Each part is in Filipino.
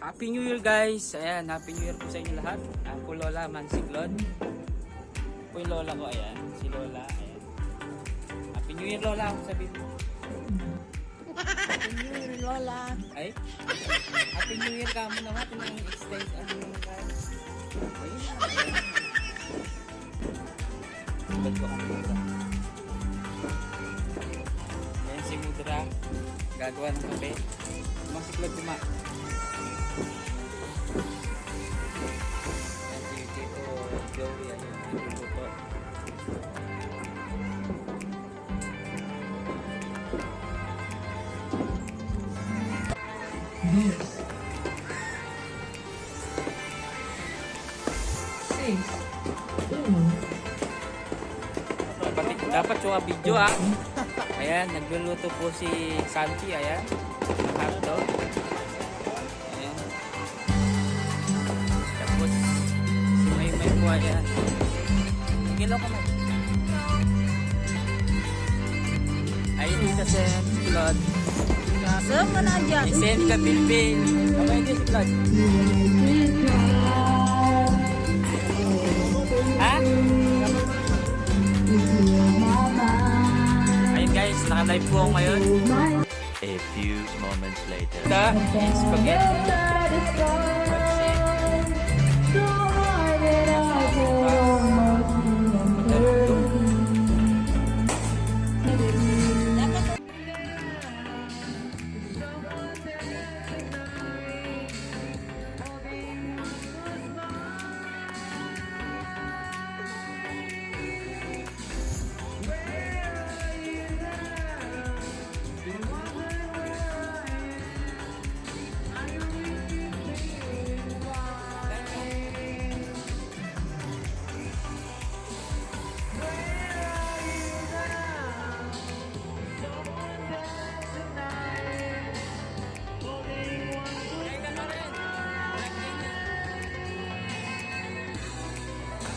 Happy New Year guys! Ayan, Happy New Year po sa inyo lahat. Ako Lola Mansiglon. Po yung Lola ko, ayan. Si Lola, ayan. Happy New Year Lola, ako sabihin mo. Happy New Year, Lola. Ay? Happy New Year ka mo naman. Ito na yung extend. Ano yung guys? Ayun na. Sulat ko ang Mudra. Ayan si Mudra. Gagawa ng kape. Masiklod lima. Ayan si Tito Joey. Ayan yung luto. Dapat suka video Ayan, nagluluto po si Santi. Ayan, ng hotdog. Ayan. Tapos si Maymay po. Ayan. Gilaw ka man. Ayun dito si Claude. Saan ka na dyan? Isend ka Pilpil. Kamay din si Claude. Ha? Ayun guys, naka-live po ako ngayon. A few moments later. Ito, spaghetti. Pansit.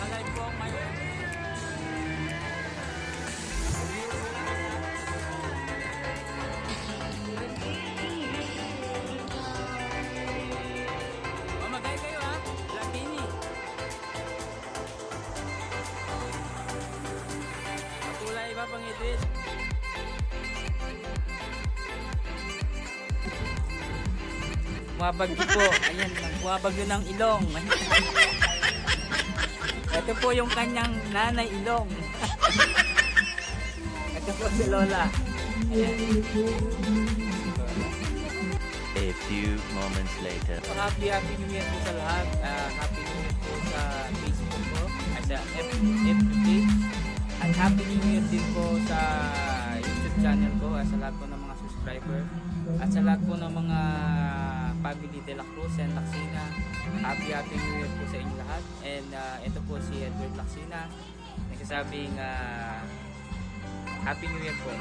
Naka-live po ako ngayon. Mamagay kayo Lakini. Matulay iba pang edit. Bumabagyo po. Ayan, bumabagyo ng ilong. Ito po yung kanyang nanay ilong. Ito po si Lola. Ayan. A few moments later. Happy New Year po sa lahat. Happy New Year po sa Facebook ko. Sa FB page. At Happy New Year din po sa YouTube channel ko. Sa lahat po ng mga subscriber. At sa lahat po ng mga family de la Cruz and Laksina. Happy New Year po sa inyo lahat. And ito po si Edward Laksina. Nagsasabing Happy New Year po.